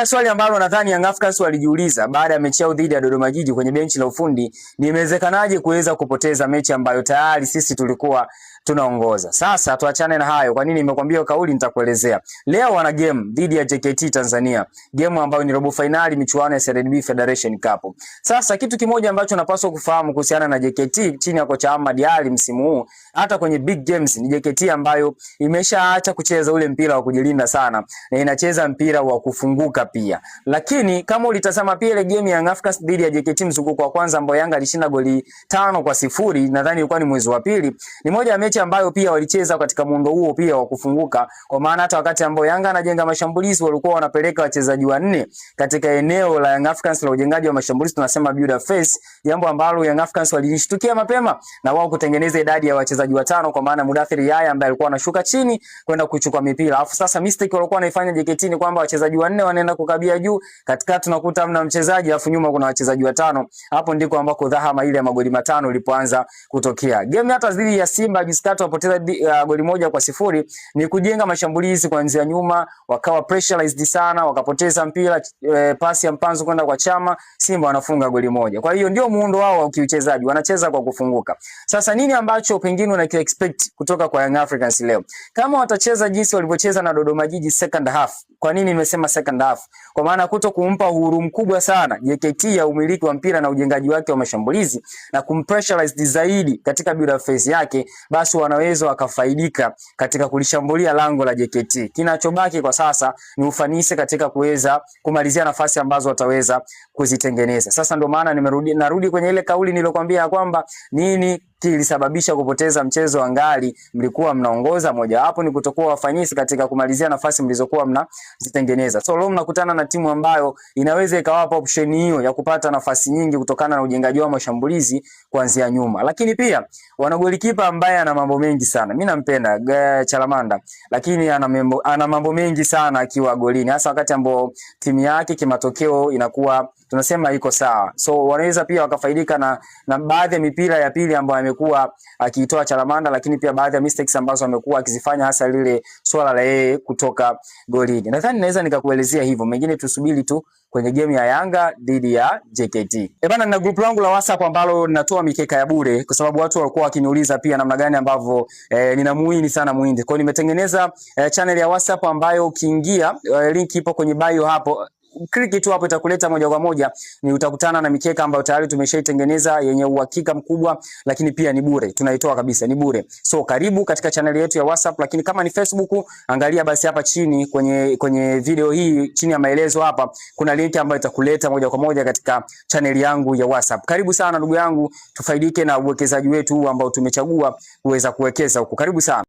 Sasa swali ambalo nadhani Young Africans walijiuliza baada ya mechi yao dhidi ya Dodoma Jiji kwenye benchi la ufundi ni imewezekanaje kuweza kupoteza mechi ambayo tayari sisi tulikuwa tunaongoza. Sasa tuachane na hayo. Kwa nini nimekwambia kauli nitakuelezea. Leo wana game dhidi ya JKT Tanzania. Game ambayo ni robo finali michuano ya CRDB Federation Cup. Sasa kitu kimoja ambacho napaswa kufahamu kuhusiana na JKT chini ya kocha Ahmad Ally msimu huu, hata kwenye big games ni JKT ambayo imeshaacha kucheza ule mpira wa kujilinda sana na inacheza mpira wa kufunguka pia. Lakini kama ulitazama pia ile game ya Young Africans dhidi ya JKT mzunguko wa kwanza ambao Yanga alishinda goli 5-0, nadhani ilikuwa ni mwezi wa pili. Ni moja ya mechi ambayo pia walicheza katika muundo huo pia wa kufunguka, kwa maana hata wakati ambao Yanga anajenga mashambulizi walikuwa wanapeleka wachezaji wanne katika eneo la Young Africans la ujengaji wa mashambulizi, tunasema build phase, jambo ambalo Young Africans walishtukia mapema na wao kutengeneza idadi ya wachezaji watano, kwa maana Mudathir Yahya ambaye alikuwa anashuka chini kwenda kuchukua mipira. Alafu sasa mistake walikuwa wanaifanya JKT ni kwamba wachezaji wanne wanaenda kukabia juu, katikati tunakuta hamna mchezaji, alafu nyuma kuna wachezaji watano. Hapo ndiko ambako dhahama ile ya magoli matano ilipoanza kutokea. Game hata dhidi ya Simba Biskato wapoteza goli 1-0 ni kujenga mashambulizi kuanzia nyuma, wakawa pressurized sana, wakapoteza mpira, pasi ya mpanzo kwenda kwa Chama, Simba wanafunga goli 1. Kwa hiyo ndio muundo wao wa kiuchezaji, wanacheza kwa kufunguka. Sasa nini ambacho pengine una expect kutoka kwa Young Africans leo? Kama watacheza jinsi walivyocheza na Dodoma Jiji second half. Kwa nini nimesema second half? Kwa maana kuto kumpa uhuru mkubwa sana JKT ya umiliki wa mpira na ujengaji wake wa mashambulizi na kumpressurize zaidi katika build phase yake, basi wanaweza wakafaidika katika kulishambulia lango la JKT. Kinachobaki kwa sasa ni ufanisi katika kuweza kumalizia nafasi ambazo wataweza kuzitengeneza. Sasa ndio maana narudi kwenye ile kauli niliyokuambia kwamba nini kilisababisha kupoteza mchezo wa ngali, mlikuwa mnaongoza, moja hapo ni kutokuwa wafanisi katika kumalizia nafasi mlizokuwa mnazitengeneza. So leo mnakutana na timu ambayo inaweza ikawapa option hiyo ya kupata nafasi nyingi kutokana na ujengaji wa mashambulizi kuanzia nyuma. Lakini pia wana golikipa ambaye ana mambo mengi sana. Mimi nampenda Chalamanda, lakini ana mambo mengi sana akiwa golini, hasa wakati ambao timu yake kimatokeo inakuwa tunasema iko sawa. So wanaweza pia wakafaidika na baadhi ya mipira ya pili ambayo amekuwa akiitoa Chalamanda, lakini pia baadhi ya mistakes ambazo amekuwa akizifanya, hasa lile swala la yeye kutoka golini. Nadhani naweza nikakuelezea hivyo. Mengine tusubiri tu kwenye game ya Yanga dhidi ya JKT. Bana, na group langu la WhatsApp ambalo ninatoa mikeka ya bure kwa sababu watu walikuwa wakiniuliza pia namna gani ambavyo ninamuhini sana muhindi. Kwa hiyo nimetengeneza channel ya WhatsApp ambayo ukiingia, link ipo kwenye bio hapo. Click tu hapo itakuleta moja kwa moja, ni utakutana na mikeka ambayo tayari tumeshaitengeneza yenye uhakika mkubwa, lakini pia ni bure. Tunaitoa kabisa, ni bure. So karibu katika channel yetu ya WhatsApp, lakini kama ni Facebook, angalia basi hapa chini kwenye video hii chini ya maelezo hapa kuna link ambayo itakuleta moja kwa moja katika channel yangu ya WhatsApp. Karibu sana ndugu yangu, tufaidike na uwekezaji wetu huu ambao tumechagua kuweza kuwekeza huko. Karibu sana.